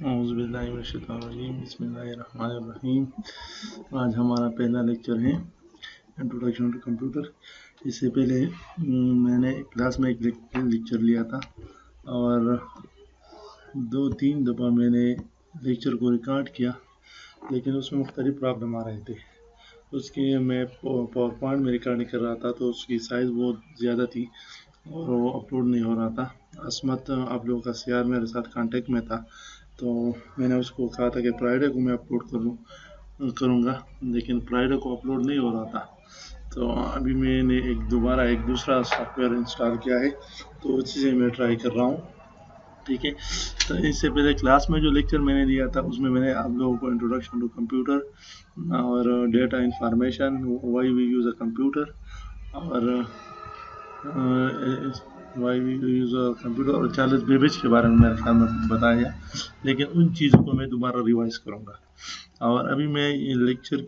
बिस्मिल्लाहिर्रहमानिर्रहीम। आज हमारा पहला लेक्चर है इंट्रोडक्शन टू कंप्यूटर। इससे पहले मैंने क्लास में एक लेक्चर लिया था और 2-3 दफ़ा मैंने लेक्चर को रिकॉर्ड किया, लेकिन उसमें मुख्तलिफ प्रॉब्लम आ रहे थे। उसके मैं पावर पॉइंट में रिकॉर्डिंग कर रहा था तो उसकी साइज़ बहुत ज़्यादा थी और वो अपलोड नहीं हो रहा था। असमत आप लोगों का सीआर मेरे साथ कांटेक्ट में था, तो मैंने उसको कहा था कि फ्राइडे को मैं अपलोड करूँगा, लेकिन फ्राइडे को अपलोड नहीं हो रहा था। तो अभी मैंने दोबारा एक दूसरा सॉफ्टवेयर इंस्टॉल किया है, तो उसी से मैं ट्राई कर रहा हूँ। ठीक है, तो इससे पहले क्लास में जो लेक्चर मैंने दिया था उसमें मैंने आप लोगों को इंट्रोडक्शन टू कंप्यूटर और data information, why we use a computer और why we use a computer और चार्ल्स बेबेज के बारे में मेरे ख्याल में बताया, लेकिन उन चीज़ों को मैं दोबारा रिवाइज करूँगा। और अभी मैंने लेक्चर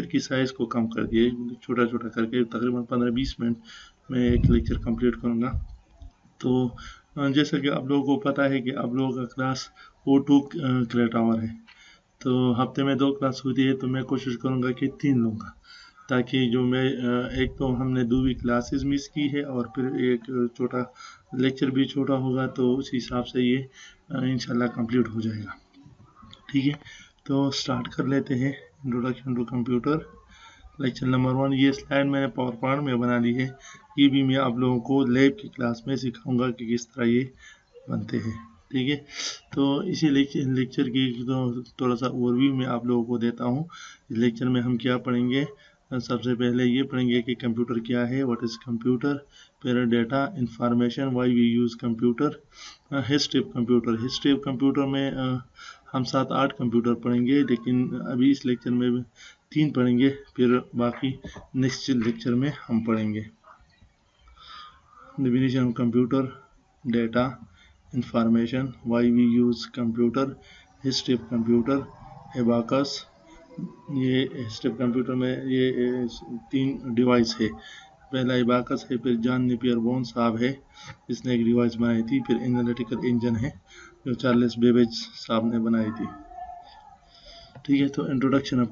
की साइज़ को कम कर दिया, छोटा छोटा करके तकरीबन 15-20 मिनट में एक लेक्चर कंप्लीट करूँगा। तो जैसा कि आप लोगों को पता है कि आप लोगों का क्लास O2 क्रेडिट आवर है, तो हफ्ते में 2 क्लास होती है, तो मैं कोशिश करूँगा कि 3 लूँगा, ताकि जो मैं एक तो हमने 2 क्लासेस मिस की है और फिर एक छोटा लेक्चर भी छोटा होगा, तो उस हिसाब से ये इंशाल्लाह कंप्लीट हो जाएगा। ठीक है, तो स्टार्ट कर लेते हैं introduction to computer lecture number 1। ये स्लाइड मैंने पावर पॉइंट में बना ली है, ये भी मैं आप लोगों को लैब की क्लास में सिखाऊंगा कि किस तरह ये बनते हैं। ठीक है, तो इसी लेक्चर की तो थोड़ा सा ओवरव्यू मैं आप लोगों को देता हूँ। इस लेक्चर में हम क्या पढ़ेंगे, सबसे पहले ये पढ़ेंगे कि कंप्यूटर क्या है, व्हाट इज़ कंप्यूटर, फिर data information, why we use computer, history of computer. History of computer में हम 7-8 कंप्यूटर पढ़ेंगे, लेकिन अभी इस लेक्चर में 3 पढ़ेंगे, फिर बाकी नेक्स्ट लेक्चर में हम पढ़ेंगे। Definition of computer, data information, why we use computer, history of computer, abacus. ये हिस्ट्री ऑफ कंप्यूटर में ये 3 डिवाइस है। पहला एबाकस है, फिर जॉन नेपियर बोन साहब है, इसने एक डिवाइस बनाई थी, फिर एनालिटिकल इंजन है जो चार्ल्स बेबेज साहब ने बनाई थी। ठीक है, तो introduction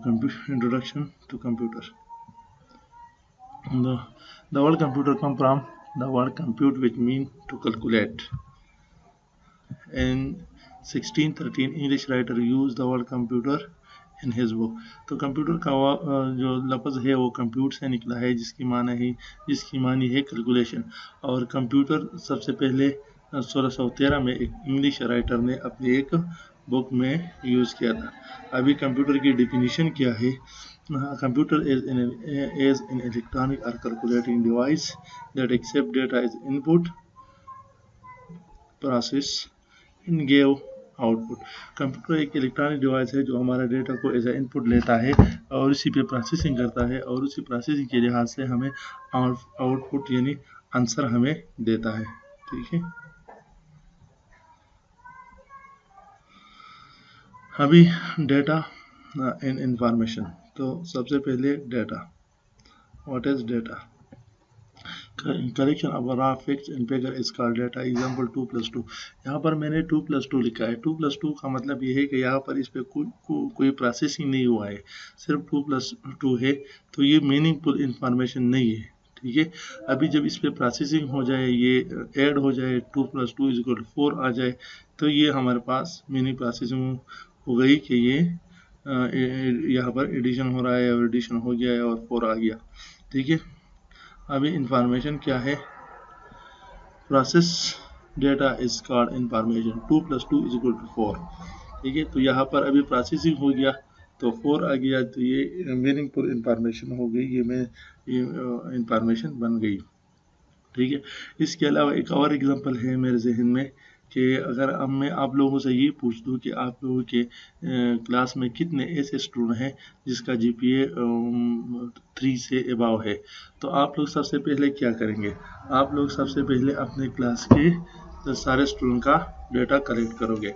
to computer. The word computer come from the word compute, which mean to calculate. In 1613 English writer used the word computer in his book. तो कंप्यूटर का जो लफ्ज़ है वो कंप्यूट से निकला है, जिसकी मानी है कैलकुलेशन। और कंप्यूटर सबसे पहले 1613 में एक इंग्लिश राइटर ने अपनी एक बुक में यूज़ किया था। अभी कंप्यूटर की डेफिनेशन क्या है? Computer is an electronic or calculating device that accepts data as input, process and give output. Computer एक इलेक्ट्रॉनिक डिवाइस है जो हमारा डेटा को एज ए इनपुट लेता है और उसी पे प्रोसेसिंग करता है, और उसी प्रोसेसिंग के लिहाज से हमें आउटपुट यानी आंसर हमें देता है। ठीक है, अभी डेटा एंड इंफॉर्मेशन। तो सबसे पहले data, what is data? Collection of raw facts and figure is called data. Example 2+2। यहाँ पर मैंने 2+2 लिखा है। 2+2 का मतलब ये है कि यहाँ पर इस पे कोई प्रोसेसिंग नहीं हुआ है, सिर्फ 2+2 है, तो ये मीनिंगफुल इंफॉर्मेशन नहीं है। ठीक है, अभी जब इस पे प्रोसेसिंग हो जाए, ये ऐड हो जाए, 2+2 = 4 आ जाए, तो ये हमारे पास मीनिंग प्रोसेसिंग हो गई कि ये यहाँ पर एडिशन हो रहा है और एडिशन हो गया है और 4 आ गया। ठीक है, अभी इंफॉर्मेशन क्या है? Process data is called information. 2+2 = 4। ठीक है, तो यहाँ पर अभी प्रोसेसिंग हो गया तो 4 आ गया, तो ये मीनिंगफुल इंफॉर्मेशन हो गई, ये इंफॉर्मेशन बन गई। ठीक है, इसके अलावा एक और एग्जांपल है मेरे जहन में कि अगर अब मैं आप लोगों से ये पूछ दूं कि आप लोगों के क्लास में कितने ऐसे स्टूडेंट हैं जिसका GPA 3 से अबव है, तो आप लोग सबसे पहले क्या करेंगे? आप लोग सबसे पहले अपने क्लास के सारे स्टूडेंट का डेटा कलेक्ट करोगे।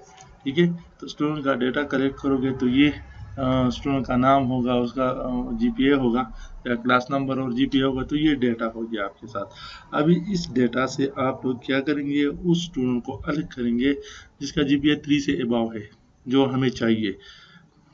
ठीक है, तो स्टूडेंट का डेटा कलेक्ट करोगे तो ये स्टूडेंट का नाम होगा, उसका जीपीए होगा या क्लास नंबर और जीपीए होगा, तो ये डेटा हो गया आपके साथ। अभी इस डेटा से आप लोग क्या करेंगे, उस स्टूडेंट को अलग करेंगे जिसका जीपीए 3 से अबव है, जो हमें चाहिए,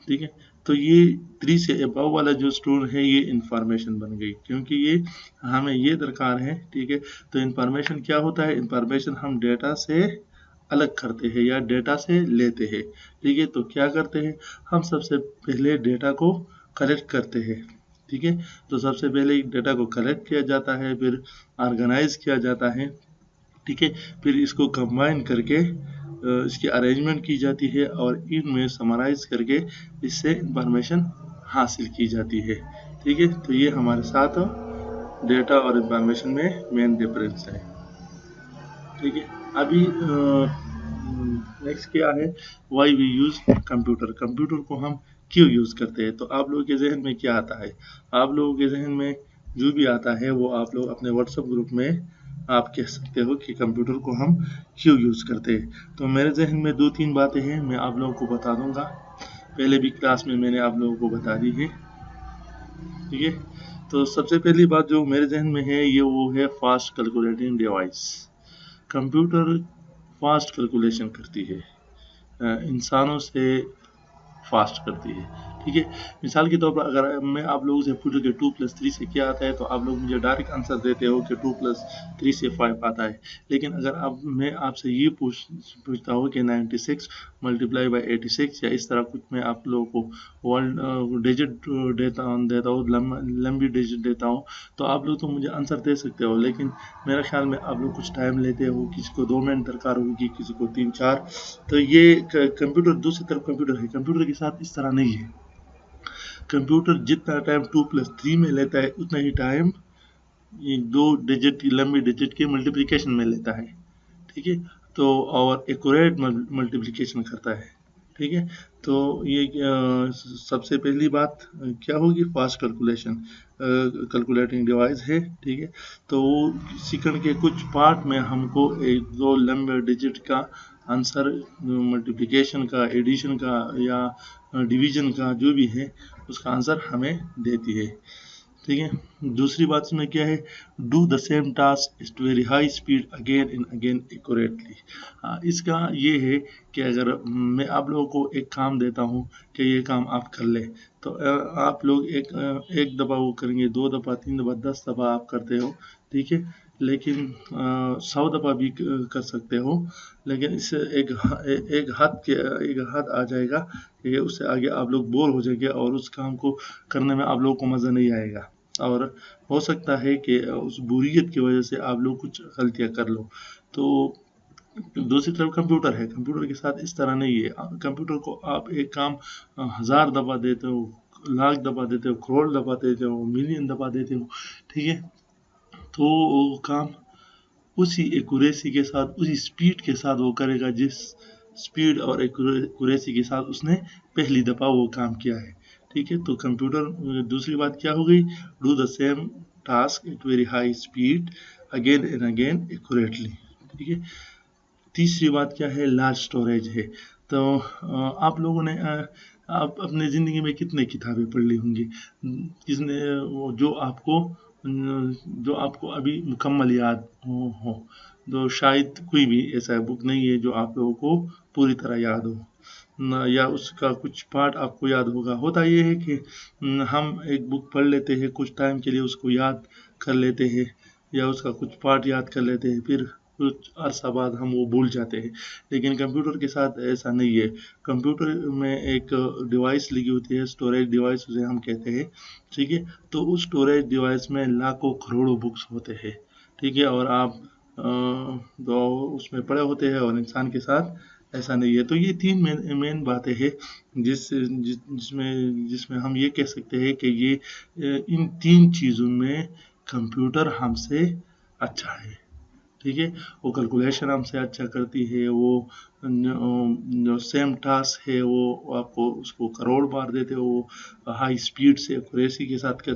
ठीक है। तो ये 3 से अबव वाला जो स्टूडेंट है, ये इंफॉर्मेशन बन गई, क्योंकि ये हमें ये दरकार है, ठीक है। तो इंफॉर्मेशन क्या होता है, इंफॉर्मेशन हम डेटा से अलग करते हैं या डेटा से लेते हैं, ठीक है। तो क्या करते हैं, हम सबसे पहले डेटा को कलेक्ट करते हैं, ठीक है। तो सबसे पहले डेटा को कलेक्ट किया जाता है, फिर ऑर्गेनाइज किया जाता है, ठीक है। फिर इसको कंबाइन करके इसकी अरेंजमेंट की जाती है और इनमें समराइज करके इससे इंफॉर्मेशन हासिल की जाती है, ठीक है। तो ये हमारे साथ डेटा और इंफॉर्मेशन में मेन डिफरेंस है, ठीक है। अभी नेक्स्ट क्या है, why we use computer. Computer को हम क्यों यूज करते हैं, तो आप लोगों के जहन में क्या आता है, आप लोगों के जहन में जो भी आता है वो आप लोग अपने व्हाट्सएप ग्रुप में आप कह सकते हो कि कंप्यूटर को हम क्यों यूज करते हैं। तो मेरे जहन में 2-3 बातें हैं, मैं आप लोगों को बता दूंगा, पहले भी क्लास में मैंने आप लोगों को बता दी है, ठीक है। तो सबसे पहली बात जो मेरे जहन में है, ये वो है fast calculating device. Computer fast calculation करती है, इंसानों से फास्ट करती है, ठीक है। मिसाल के तौर पर अगर मैं आप लोगों से पूछूं कि 2+3 से क्या आता है, तो आप लोग मुझे डायरेक्ट आंसर देते हो कि 2+3 से 5 आता है। लेकिन अगर अब मैं आपसे ये पूछता हूँ कि 96 मल्टीप्लाई बाई 86 या इस तरह कुछ, मैं आप लोगों को वर्ल्ड डिजिट देता हूँ, लंबी डिजिट देता हूँ, तो आप लोग तो मुझे आंसर दे सकते हो, लेकिन मेरे ख्याल में आप लोग कुछ टाइम लेते हो, किसी को 2 मिनट दरकार होगी, किसी को 3-4। तो ये कंप्यूटर, दूसरी तरफ कंप्यूटर है, कंप्यूटर के साथ इस तरह नहीं है। कंप्यूटर जितना टाइम 2+3 में लेता है, उतना ही टाइम ये 2 डिजिट की लंबी डिजिट के मल्टीप्लिकेशन में लेता है, ठीक है। तो और एक्यूरेट मल्टीप्लिकेशन करता है, ठीक है। तो ये सबसे पहली बात क्या होगी, फास्ट कैलकुलेशन कैलकुलेटिंग डिवाइस है, ठीक है। तो वो सेकंड के कुछ पार्ट में हमको एक दो लंबे डिजिट का आंसर, मल्टीप्लिकेशन का, एडिशन का या डिवीजन का जो भी है, उसका आंसर हमें देती है, ठीक है। दूसरी बात इसमें क्या है, do the same task at very high speed again and again accurately. इसका ये है कि अगर मैं आप लोगों को एक काम देता हूँ कि ये काम आप कर ले, तो आप लोग एक दफ़ा वो करेंगे, 2 दफ़ा, 3 दफ़ा, 10 दफ़ा आप करते हो, ठीक है। लेकिन 100 दफ़ा भी कर सकते हो, लेकिन इससे एक हद आ जाएगा कि उससे आगे आप लोग बोर हो जाएंगे और उस काम को करने में आप लोगों को मज़ा नहीं आएगा, और हो सकता है कि उस बोरियत की वजह से आप लोग कुछ गलतियां कर लो। तो दूसरी तरफ कंप्यूटर है, कंप्यूटर के साथ इस तरह नहीं है। कंप्यूटर को आप एक काम 1000 दफ़ा देते हो, लाख दफ़ा देते हो, करोड़ दफ़ा देते हो, मिलियन दफ़ा देते हो, ठीक है। तो वो काम उसी एक्यूरेसी के साथ, उसी स्पीड के साथ वो करेगा जिस स्पीड और एक्यूरेसी के साथ उसने पहली दफ़ा वो काम किया है, ठीक है। तो कंप्यूटर, दूसरी बात क्या हो गई, do the same task at very high speed again and again accurately, ठीक है। तीसरी बात क्या है, लार्ज स्टोरेज है। तो आप लोगों ने आप अपने ज़िंदगी में कितने किताबें पढ़ ली होंगी, किसने जो आपको अभी मुकम्मल याद हो। तो शायद कोई भी ऐसा बुक नहीं है जो आप लोगों को पूरी तरह याद हो या उसका कुछ पार्ट आपको याद होगा। होता ये है कि हम एक बुक पढ़ लेते हैं, कुछ टाइम के लिए उसको याद कर लेते हैं या उसका कुछ पार्ट याद कर लेते हैं, फिर कुछ अरसा बाद हम वो भूल जाते हैं। लेकिन कंप्यूटर के साथ ऐसा नहीं है। कंप्यूटर में एक डिवाइस लगी होती है, स्टोरेज डिवाइस उसे हम कहते हैं, ठीक है। तो उस स्टोरेज डिवाइस में लाखों करोड़ों बुक्स होते हैं, ठीक है। और आप तो उसमें पड़े होते हैं, और इंसान के साथ ऐसा नहीं है। तो ये 3 मेन बातें हैं जिसमें हम ये कह सकते हैं कि ये इन 3 चीज़ों में कंप्यूटर हमसे अच्छा है, ठीक है। वो कैलकुलेशन हमसे अच्छा करती है, वो जो सेम टास्क है वो आपको उसको करोड़ बार देते हो, वो हाई स्पीड से एक्यूरेसी के साथ कर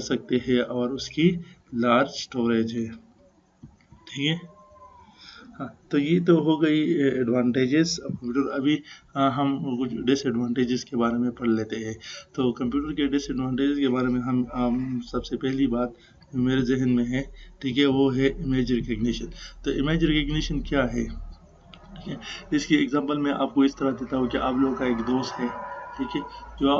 सकते हैं और उसकी लार्ज स्टोरेज है, ठीक है। हाँ, तो ये तो हो गई एडवांटेजेस कंप्यूटर। अभी हम कुछ डिसएडवांटेजेस के बारे में पढ़ लेते हैं। तो कंप्यूटर के डिसएडवांटेजेस के बारे में हम सबसे पहली बात मेरे जहन में है, ठीक है, वो है इमेज रिकग्निशन। तो इमेज रिकग्निशन क्या है, ठीक है, इसकी एग्जांपल मैं आपको इस तरह देता हूँ कि आप लोगों का एक दोस्त है, ठीक है, जो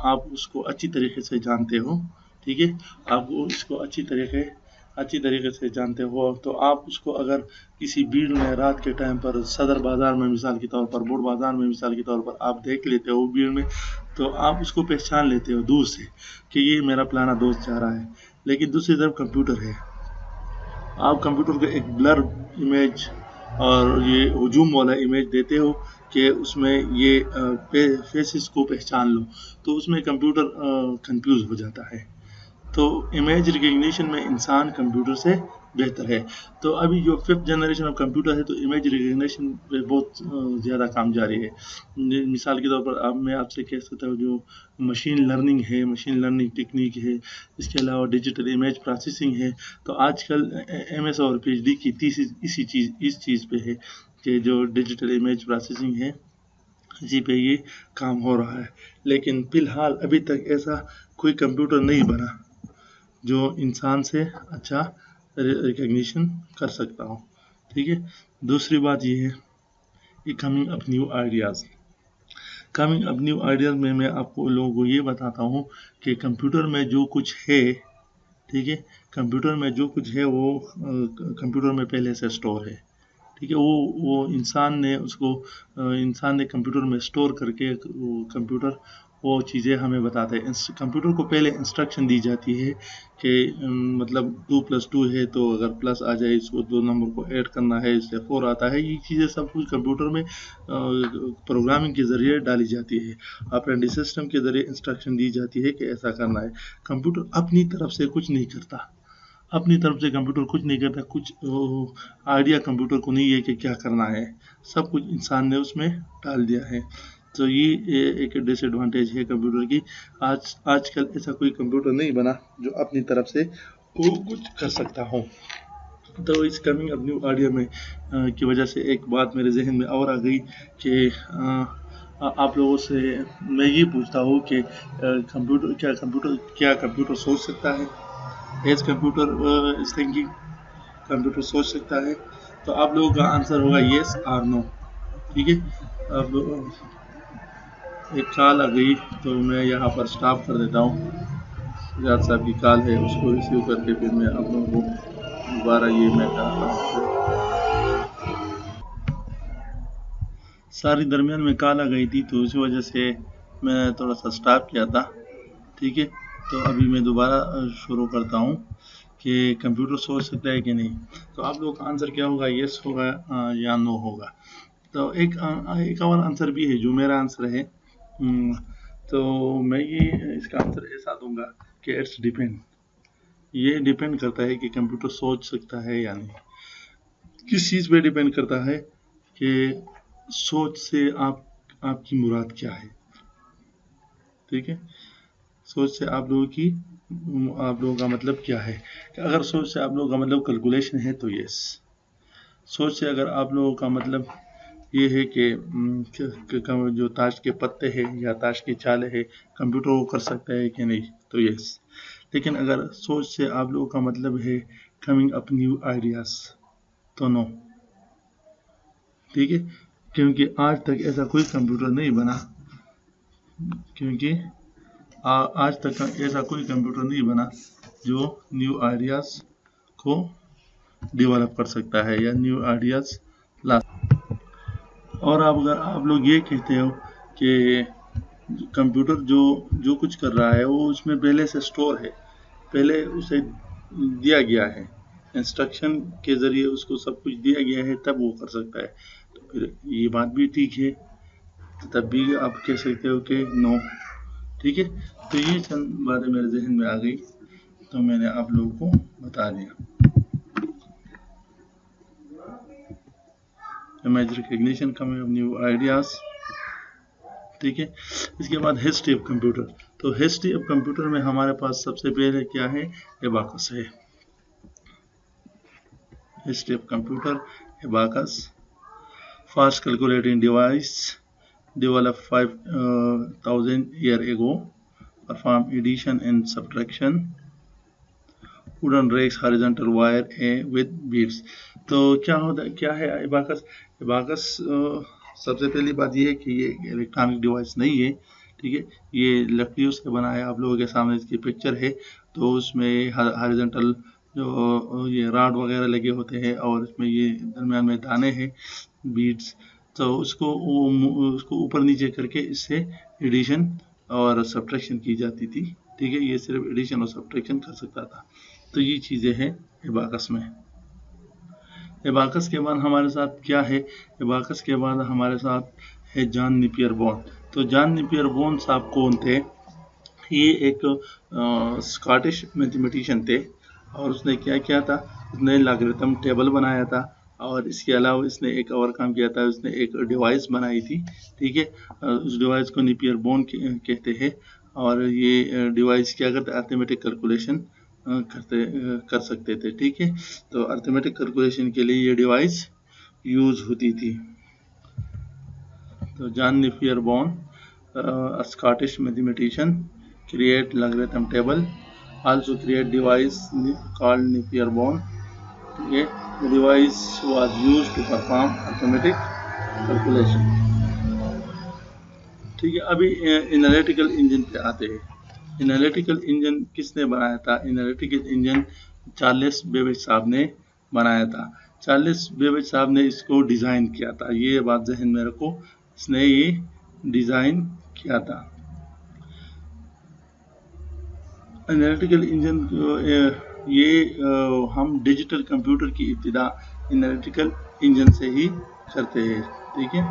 आप उसको अच्छी तरीके से जानते हो, ठीक है, आप उसको अच्छी तरीके से जानते हो, तो आप उसको अगर किसी भीड़ में रात के टाइम पर सदर बाजार में मिसाल के तौर पर, बोर्ड बाजार में मिसाल के तौर पर आप देख लेते हो भीड़ में, तो आप उसको पहचान लेते हो दूर से कि ये मेरा पुराना दोस्त जा रहा है। लेकिन दूसरी तरफ कंप्यूटर है, आप कंप्यूटर को एक ब्लर इमेज और ये हुजूम वाला इमेज देते हो कि उसमें ये फेसेस को पहचान लो, तो उसमें कंप्यूटर कंफ्यूज हो जाता है। तो इमेज रिकग्निशन में इंसान कंप्यूटर से बेहतर है। तो अभी जो 5th जनरेशन ऑफ कंप्यूटर है, तो इमेज रिकग्निशन पे बहुत ज़्यादा काम जारी है। मिसाल के तौर पर अब मैं आपसे कह सकता हूँ, जो मशीन लर्निंग है, मशीन लर्निंग टेक्निक है, इसके अलावा डिजिटल इमेज प्रोसेसिंग है। तो आजकल MS और PhD की थीसिस इस चीज़ पे है कि जो डिजिटल इमेज प्रोसेसिंग है, इसी पे ये काम हो रहा है। लेकिन फ़िलहाल अभी तक ऐसा कोई कंप्यूटर नहीं बना जो इंसान से अच्छा रिकग्निशन कर सकता हो, ठीक है। दूसरी बात ये है coming up new ideas. Coming up new ideas में मैं आपको लोगों को ये बताता हूँ कि कंप्यूटर में जो कुछ है, ठीक है, कंप्यूटर में जो कुछ है वो कंप्यूटर में पहले से स्टोर है, ठीक है। वो इंसान ने कंप्यूटर में स्टोर करके कंप्यूटर वो चीज़ें हमें बताते हैं। कंप्यूटर को पहले इंस्ट्रक्शन दी जाती है कि मतलब 2+2 है, तो अगर प्लस आ जाए इसको 2 नंबर को ऐड करना है, इससे 4 आता है। ये चीज़ें सब कुछ कंप्यूटर में प्रोग्रामिंग के ज़रिए डाली जाती है, ऑपरेटिंग सिस्टम के ज़रिए इंस्ट्रक्शन दी जाती है कि ऐसा करना है। कंप्यूटर अपनी तरफ से कुछ नहीं करता, अपनी तरफ से कंप्यूटर कुछ नहीं करता, कुछ आइडिया कंप्यूटर को नहीं है कि क्या करना है, सब कुछ इंसान ने उसमें डाल दिया है। तो ये एक डिसएडवांटेज है कंप्यूटर की। आजकल ऐसा कोई कंप्यूटर नहीं बना जो अपनी तरफ से वो कुछ कर सकता हो। तो इस कमिंग अप न्यू आइडिया में की वजह से एक बात मेरे जहन में और आ गई कि आप लोगों से मैं ये पूछता हूँ कि कंप्यूटर सोच सकता है? As computer is thinking, computer सोच सकता है? तो आप लोगों का आंसर होगा येस और नो, ठीक है। अब एक कॉल आ गई तो मैं यहाँ पर स्टॉप कर देता हूँ। सिराज साहब की कॉल है, उसको रिसीव करके फिर मैं आप लोगों को दोबारा ये मैं करता हूँ। सारी दरमियान में कॉल आ गई थी, तो उसी वजह से मैं थोड़ा सा स्टॉप किया था, ठीक है। तो अभी मैं दोबारा शुरू करता हूँ कि कंप्यूटर सोच सकता है कि नहीं। तो आप लोगों का आंसर क्या होगा, येस होगा या नो होगा। तो एक और आंसर भी है जो मेरा आंसर है। तो मैं ये इसका आंसर ऐसा दूंगा कि इट्स डिपेंड, ये डिपेंड करता है कि कंप्यूटर सोच सकता है या नहीं। किस चीज़ पे डिपेंड करता है कि सोच से आपकी मुराद क्या है, ठीक है। सोच से आप लोगों का मतलब क्या है। अगर सोच से आप लोगों का मतलब कैलकुलेशन है तो यस। सोच से अगर आप लोगों का मतलब ये है कि जो ताश के पत्ते हैं या ताश की चालें हैं, कंप्यूटर वो कर सकता है कि नहीं, तो यस। लेकिन अगर सोच से आप लोगों का मतलब है कमिंग अप न्यू आइडियाज़, तो नो, ठीक है। क्योंकि आज तक ऐसा कोई कंप्यूटर नहीं बना, आज तक ऐसा कोई कंप्यूटर नहीं बना जो न्यू आइडियाज़ को डेवलप कर सकता है या न्यू आइडियाज़ ला। और अगर आप लोग ये कहते हो कि कंप्यूटर जो कुछ कर रहा है वो उसमें पहले से स्टोर है, पहले उसे दिया गया है, इंस्ट्रक्शन के ज़रिए उसको सब कुछ दिया गया है, तब वो कर सकता है, तो फिर ये बात भी ठीक है, तब भी आप कह सकते हो कि नो, ठीक है। तो ये चंद बातें मेरे जहन में आ गई, तो मैंने आप लोगों को बता दिया। Image recognition, coming of new ideas, ठीक है। इसके बाद हिस्ट्री ऑफ कंप्यूटर। तो हिस्ट्री ऑफ कंप्यूटर में हमारे पास सबसे पहले क्या है, एबाकस है। History of computer, abacus, fast calculating device developed 5,000 years ago, perform addition and subtraction, wooden rakes, horizontal wire with beads. तो क्या है abacus? abacus सबसे पहली बात ये है कि ये इलेक्ट्रॉनिक डिवाइस नहीं है, ठीक है। ये लकड़ियों से बना है, आप लोगों के सामने इसकी पिक्चर है। तो उसमें हॉरिजॉन्टल जो ये राड वगैरह लगे होते हैं और इसमें ये दरमियान में दाने हैं, बीड्स। तो उसको ऊपर नीचे करके इससे एडिशन और सब्ट्रैक्शन की जाती थी, ठीक है। ये सिर्फ एडिशन और सब्ट्रैक्शन कर सकता था। तो ये चीज़ें हैं एबाकस में। एबाकस के बाद हमारे साथ क्या है? एबाकस के बाद हमारे साथ है जॉन नेपियर बोन। तो जॉन नेपियर बोन साहब कौन थे? ये एक स्कॉटिश मैथमेटिशियन थे और उसने क्या किया था? उसने लॉगरिथम टेबल बनाया था और इसके अलावा इसने एक और काम किया था, उसने एक डिवाइस बनाई थी, ठीक है। उस डिवाइस को नेपियर बोन कहते हैं और ये डिवाइस क्या करते? अर्थमेटिक कैलकुलेशन कर सकते थे, ठीक है। तो अर्थमेटिक कैलकुलेशन के लिए ये डिवाइस यूज होती थी। तो John Napier bone, Scottish mathematician, create logarithm table, also create device called Napier bone. Okay, the device was used to perform arithmetic calculation. ठीक है। अभी एनालिटिकल इंजन पे आते हैं। एनालिटिकल इंजन किसने बनाया था? एनालिटिकल इंजन चार्ल्स बेबेज साहब ने बनाया था। चार्ल्स बेबेज साहब ने इसको डिज़ाइन किया था, ये बात जहन में रखो, इसने ये डिज़ाइन किया था। एनालिटिकल इंजन ये हम डिजिटल कंप्यूटर की इब्तिदा एनालिटिकल इंजन से ही करते हैं, ठीक है।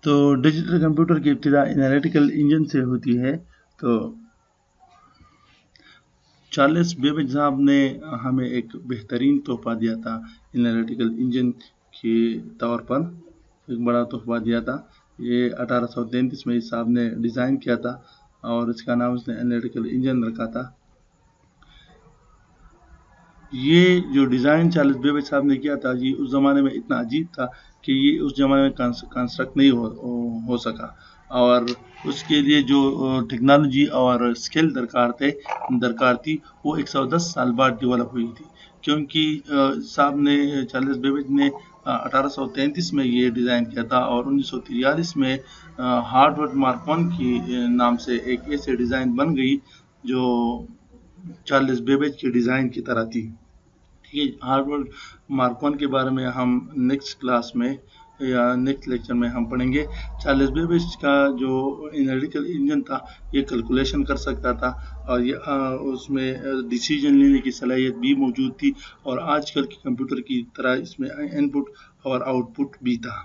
तो डिजिटल कंप्यूटर की इब्तिदा एनालिटिकल इंजन से होती है। तो चार्ल्स बेबेज साहब ने हमें एक बेहतरीन तोहफा दिया था एनालिटिकल इंजन के तौर पर, एक बड़ा तोहफा दिया था। ये 1833 में इस साहब ने डिज़ाइन किया था और इसका नाम उसने एनालिटिकल इंजन रखा था। ये जो डिज़ाइन चार्ल्स बेबेज साहब ने किया था, ये उस ज़माने में इतना अजीब था कि ये उस ज़माने में कंस्ट्रक्ट नहीं हो सका और उसके लिए जो टेक्नोलॉजी और स्किल दरकार थी वो 110 साल बाद डेवलप हुई थी, क्योंकि साहब ने चार्ल्स बेबेज ने 1833 में ये डिज़ाइन किया था और 1943 में हार्वर्ड मार्कॉन की नाम से एक ऐसे डिज़ाइन बन गई जो चार्ल्स बेबेज के डिज़ाइन की तरह थी। ठीक है। हार्वर्ड मार्कॉन के बारे में हम नेक्स्ट क्लास में या नेक्स्ट लेक्चर में हम पढ़ेंगे। चार्ल्स बेबेज का जो एनालिटिकल इंजन था ये कैलकुलेशन कर सकता था और ये उसमें डिसीजन लेने की सलाहियत भी मौजूद थी और आजकल के कंप्यूटर की तरह इसमें इनपुट और आउटपुट भी था।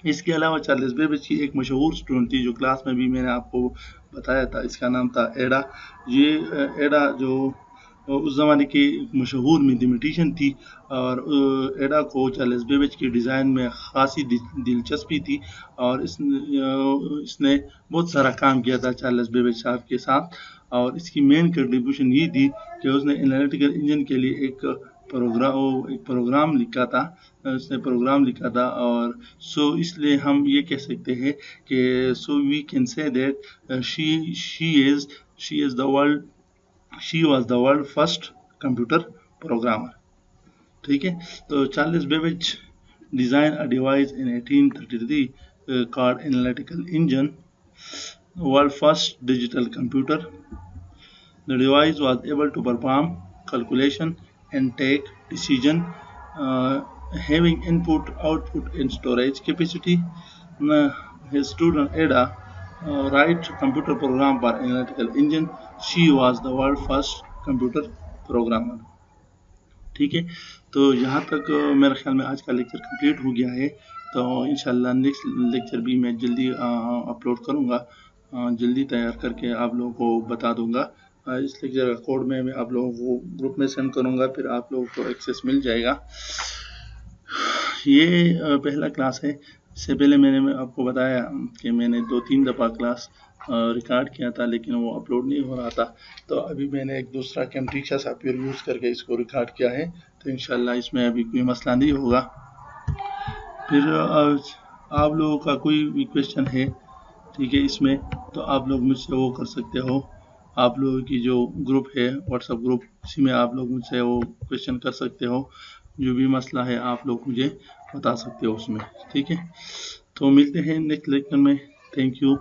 इसके अलावा चार्ल्स बेबेज की एक मशहूर स्टूडेंट थी जो क्लास में भी मैंने आपको बताया था, इसका नाम था एडा। ये एडा जो उस ज़माने की मशहूर मैथमेटिशियन थी और एडा को चार्ल्स बेबेज की डिज़ाइन में खासी दिलचस्पी थी और इसने बहुत सारा काम किया था चार्ल्स बेबेज साहब के साथ और इसकी मेन कंट्रीब्यूशन ये थी कि उसने एनालिटिकल इंजन के लिए एक प्रोग्राम लिखा था, उसने प्रोग्राम लिखा था और सो इसलिए हम ये कह सकते हैं कि so we can say that she was the world first computer programmer. ठीक है। तो Charles Babbage design a device in 1833 called analytical engine, world first digital computer. The device was able to perform calculation and take decision, having input, output, and storage capacity. His student Ada write computer program for analytical engine. She was the world first computer programmer. ठीक है। तो यहाँ तक मेरे ख्याल में आज का लेक्चर कंप्लीट हो गया है। तो इंशाल्लाह नेक्स्ट लेक्चर भी मैं जल्दी अपलोड करूँगा, जल्दी तैयार करके आप लोगों को बता दूँगा। इस लेक्चर का कोड मैं आप लोगों को ग्रुप में सेंड करूँगा, फिर आप लोगों को एक्सेस मिल जाएगा। ये पहला क्लास है। इससे पहले मैंने आपको बताया कि मैंने 2-3 दफ़ा क्लास ریکارڈ کیا تھا لیکن وہ اپلوڈ نہیں ہو رہا تھا، تو ابھی میں نے ایک دوسرا کیمٹیکشا سافٹ ویئر یوز کر کے اس کو ریکارڈ کیا ہے، تو انشاءاللہ اس میں ابھی کوئی مسئلہ نہیں ہوگا۔ پھر آپ لوگوں کا کوئی بھی کویشچن ہے ٹھیک ہے اس میں، تو آپ لوگ مجھ سے وہ کر سکتے ہو، آپ لوگوں کی جو گروپ ہے واٹس ایپ گروپ، اسی میں آپ لوگ مجھ سے وہ کویشچن کر سکتے ہو، جو بھی مسئلہ ہے آپ لوگ مجھے بتا سکتے ہو اس میں، ٹھیک ہے۔ تو ملتے ہیں نیکسٹ لیکچر میں، تھینک یو۔